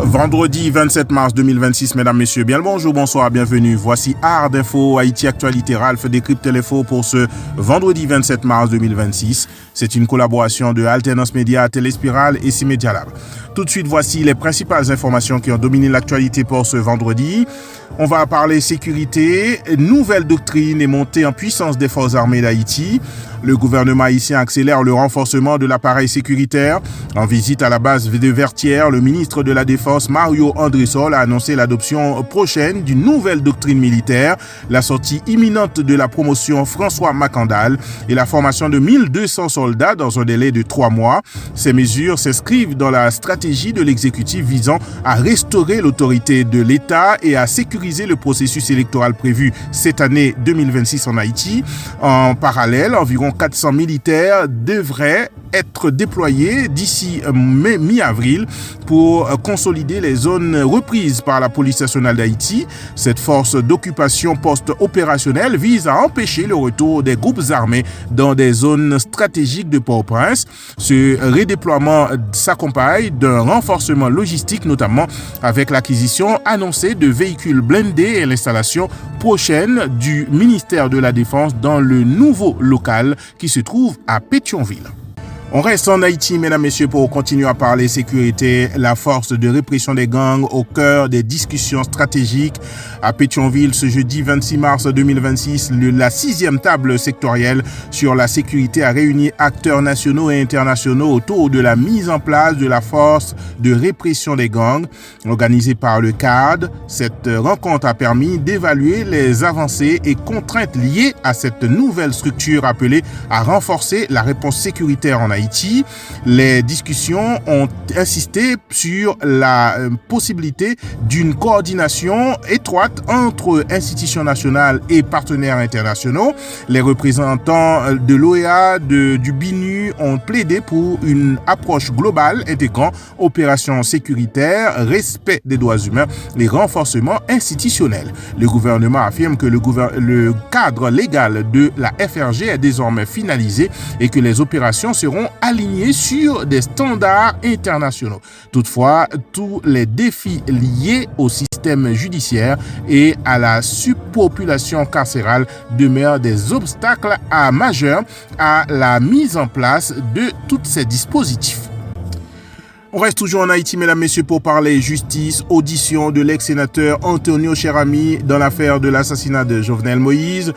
Vendredi 27 mars 2026, mesdames, messieurs, bien le bonjour, bonsoir, bienvenue. Voici Art d'Info, Haïti Actualité. Ralph décrypte l'info pour ce vendredi 27 mars 2026. C'est une collaboration de Alternance Média, Téléspiral et C-Media Lab. Tout de suite, voici les principales informations qui ont dominé l'actualité pour ce vendredi. On va parler sécurité, nouvelle doctrine et montée en puissance des forces armées d'Haïti. Le gouvernement haïtien accélère le renforcement de l'appareil sécuritaire. En visite à la base de Vertières, le ministre de la Défense, Mario André-Sol, a annoncé l'adoption prochaine d'une nouvelle doctrine militaire, la sortie imminente de la promotion François Macandal et la formation de 1200 soldats dans un délai de 3 mois. Ces mesures s'inscrivent dans la stratégie de l'exécutif visant à restaurer l'autorité de l'État et à sécuriser le processus électoral prévu cette année 2026 en Haïti. En parallèle, environ 400 militaires devraient être déployés d'ici mi-avril pour consolider les zones reprises par la police nationale d'Haïti. Cette force d'occupation post-opérationnelle vise à empêcher le retour des groupes armés dans des zones stratégiques de Port-au-Prince. Ce redéploiement s'accompagne d'un renforcement logistique, notamment avec l'acquisition annoncée de véhicules blindés et l'installation prochaine du ministère de la Défense dans le nouveau local qui se trouve à Pétionville. On reste en Haïti, mesdames, messieurs, pour continuer à parler sécurité. La force de répression des gangs au cœur des discussions stratégiques à Pétionville ce jeudi 26 mars 2026. La 6e table sectorielle sur la sécurité a réuni acteurs nationaux et internationaux autour de la mise en place de la force de répression des gangs. Organisée par le CAD, cette rencontre a permis d'évaluer les avancées et contraintes liées à cette nouvelle structure appelée à renforcer la réponse sécuritaire en Haïti. Les discussions ont insisté sur la possibilité d'une coordination étroite entre institutions nationales et partenaires internationaux. Les représentants de l'OEA, du BINU ont plaidé pour une approche globale intégrant opérations sécuritaires, respect des droits humains et renforcement institutionnel. Le gouvernement affirme que le cadre légal de la FRG est désormais finalisé et que les opérations seront alignés sur des standards internationaux. Toutefois, tous les défis liés au système judiciaire et à la surpopulation carcérale demeurent des obstacles majeurs à la mise en place de tous ces dispositifs. On reste toujours en Haïti, mesdames, messieurs, pour parler justice, audition de l'ex-sénateur Antonio Cherami dans l'affaire de l'assassinat de Jovenel Moïse.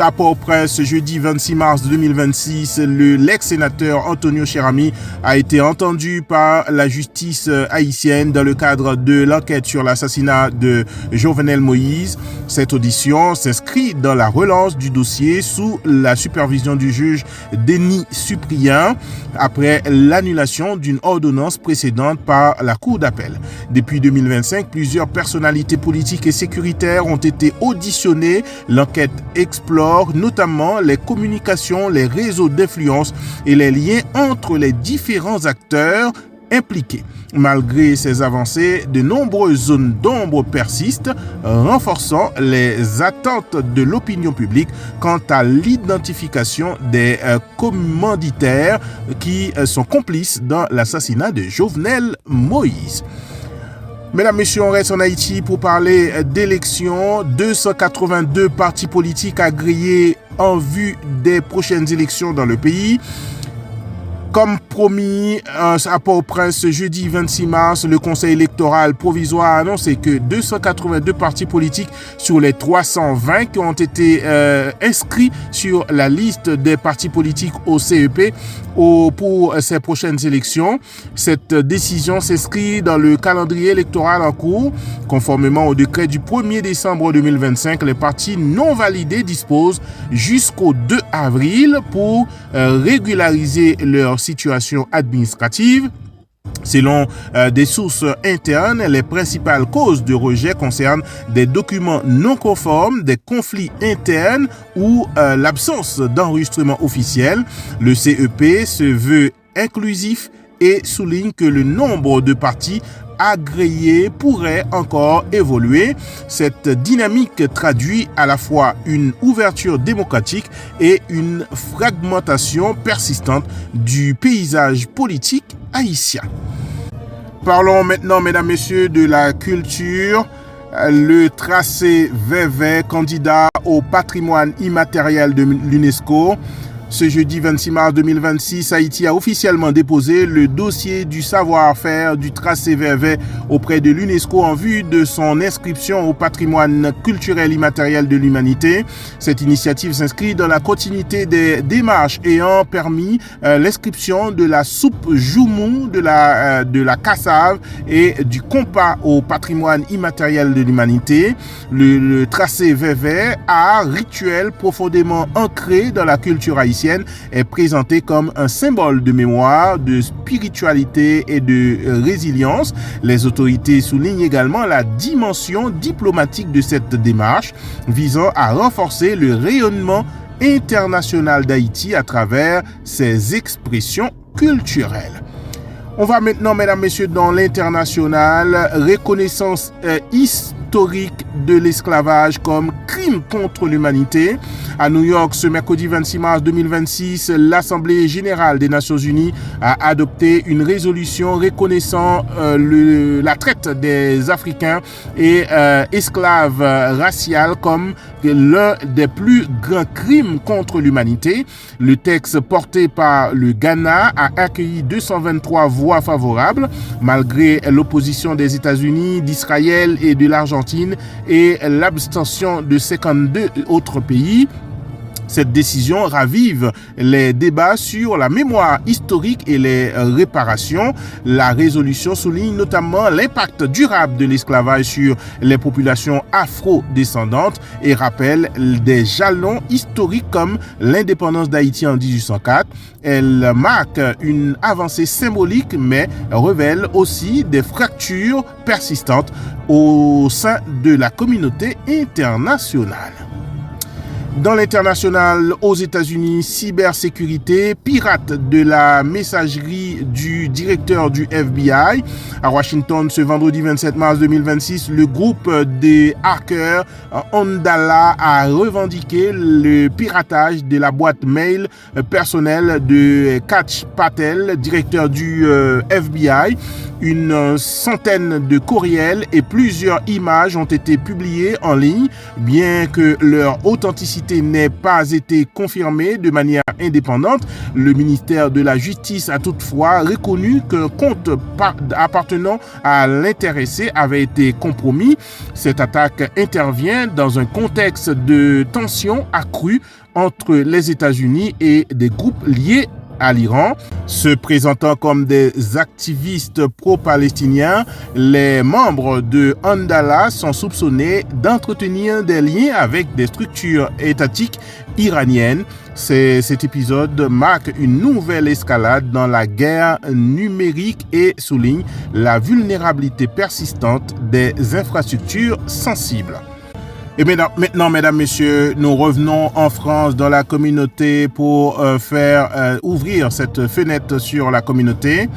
À Port-au-Prince, jeudi 26 mars 2026, l'ex-sénateur Antonio Cherami a été entendu par la justice haïtienne dans le cadre de l'enquête sur l'assassinat de Jovenel Moïse. Cette audition s'inscrit dans la relance du dossier sous la supervision du juge Denis Cyprien après l'annulation d'une ordonnance précédente par la Cour d'appel. Depuis 2025, plusieurs personnalités politiques et sécuritaires ont été auditionnées. L'enquête explore notamment les communications, les réseaux d'influence et les liens entre les différents acteurs impliqués. Malgré ces avancées, de nombreuses zones d'ombre persistent, renforçant les attentes de l'opinion publique quant à l'identification des commanditaires qui sont complices dans l'assassinat de Jovenel Moïse. Mesdames, messieurs, on reste en Haïti pour parler d'élections. 282 partis politiques agréés en vue des prochaines élections dans le pays. Comme promis à Port-au-Prince ce jeudi 26 mars, le Conseil électoral provisoire a annoncé que 282 partis politiques sur les 320 qui ont été inscrits sur la liste des partis politiques au CEP pour ces prochaines élections. Cette décision s'inscrit dans le calendrier électoral en cours. Conformément au décret du 1er décembre 2025, les partis non validés disposent jusqu'au 2 avril pour régulariser leur situation administrative. Selon des sources internes, les principales causes de rejet concernent des documents non conformes, des conflits internes ou l'absence d'enregistrement officiel. Le CEP se veut inclusif et souligne que le nombre de partis agréés pourrait encore évoluer. Cette dynamique traduit à la fois une ouverture démocratique et une fragmentation persistante du paysage politique haïtien. Parlons maintenant, mesdames, messieurs, de la culture. Le tracé Vevey, candidat au patrimoine immatériel de l'UNESCO. Ce jeudi 26 mars 2026, Haïti a officiellement déposé le dossier du savoir-faire du tracé Vevey auprès de l'UNESCO en vue de son inscription au patrimoine culturel immatériel de l'humanité. Cette initiative s'inscrit dans la continuité des démarches ayant permis l'inscription de la soupe joumou, de la cassave et du compas au patrimoine immatériel de l'humanité. Le tracé Vevey, art rituel profondément ancré dans la culture haïtienne, est présenté comme un symbole de mémoire, de spiritualité et de résilience. Les autorités soulignent également la dimension diplomatique de cette démarche visant à renforcer le rayonnement international d'Haïti à travers ses expressions culturelles. On va maintenant, mesdames, messieurs, dans l'international. Reconnaissance historique de l'esclavage comme crime contre l'humanité. À New York, ce mercredi 26 mars 2026, l'Assemblée générale des Nations unies a adopté une résolution reconnaissant la traite des Africains et esclaves raciales comme l'un des plus grands crimes contre l'humanité. Le texte porté par le Ghana a accueilli 223 voix favorables, malgré l'opposition des États-Unis, d'Israël et de l'Argentine et l'abstention de 52 autres pays. Cette décision ravive les débats sur la mémoire historique et les réparations. La résolution souligne notamment l'impact durable de l'esclavage sur les populations afro-descendantes et rappelle des jalons historiques comme l'indépendance d'Haïti en 1804. Elle marque une avancée symbolique mais révèle aussi des fractures persistantes au sein de la communauté internationale. Dans l'international, aux États-Unis, cybersécurité, pirate de la messagerie du directeur du FBI. À Washington, ce vendredi 27 mars 2026, le groupe des hackers Ondala a revendiqué le piratage de la boîte mail personnelle de Kash Patel, directeur du FBI. Une centaine de courriels et plusieurs images ont été publiées en ligne, bien que leur authenticité n'ait pas été confirmée de manière indépendante. Le ministère de la Justice a toutefois reconnu qu'un compte appartenant à l'intéressé avait été compromis. Cette attaque intervient dans un contexte de tension accrue entre les États-Unis et des groupes liés à l'Iran. Se présentant comme des activistes pro-palestiniens, les membres de Ondala sont soupçonnés d'entretenir des liens avec des structures étatiques iraniennes. Cet épisode marque une nouvelle escalade dans la guerre numérique et souligne la vulnérabilité persistante des infrastructures sensibles. Et maintenant, mesdames, messieurs, nous revenons en France dans la communauté pour faire ouvrir cette fenêtre sur la communauté.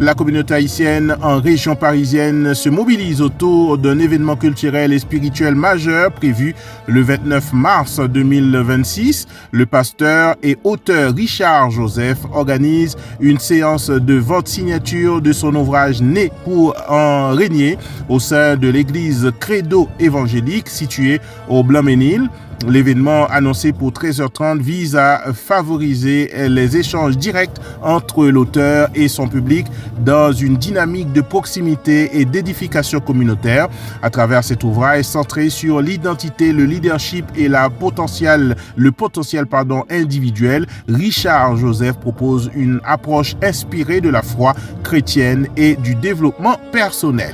La communauté haïtienne en région parisienne se mobilise autour d'un événement culturel et spirituel majeur prévu le 29 mars 2026. Le pasteur et auteur Richard Joseph organise une séance de vente signature de son ouvrage Né pour en régner au sein de l'église Credo évangélique située au Blanc-Ménil. L'événement annoncé pour 13h30 vise à favoriser les échanges directs entre l'auteur et son public dans une dynamique de proximité et d'édification communautaire. À travers cet ouvrage centré sur l'identité, le leadership et le potentiel individuel, Richard Joseph propose une approche inspirée de la foi chrétienne et du développement personnel.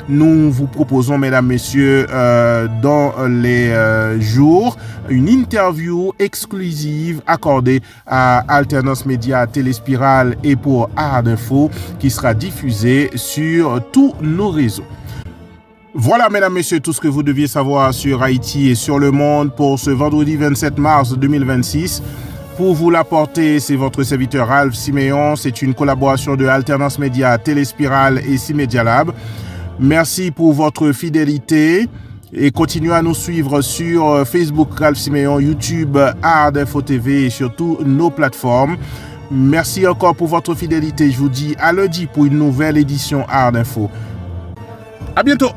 Nous vous proposons, mesdames, messieurs, dans les jours, une interview exclusive accordée à Alternance Média, Téléspirale et pour Art d'Info qui sera diffusée sur tous nos réseaux. Voilà, mesdames, messieurs, tout ce que vous deviez savoir sur Haïti et sur le monde pour ce vendredi 27 mars 2026. Pour vous l'apporter, c'est votre serviteur Ralph Siméon. C'est une collaboration de Alternance Média, Téléspirale et C-Media Lab. Merci pour votre fidélité et continuez à nous suivre sur Facebook Ralph Siméon, YouTube Art d'Info TV et sur toutes nos plateformes. Merci encore pour votre fidélité. Je vous dis à lundi pour une nouvelle édition Art d'Info. À bientôt.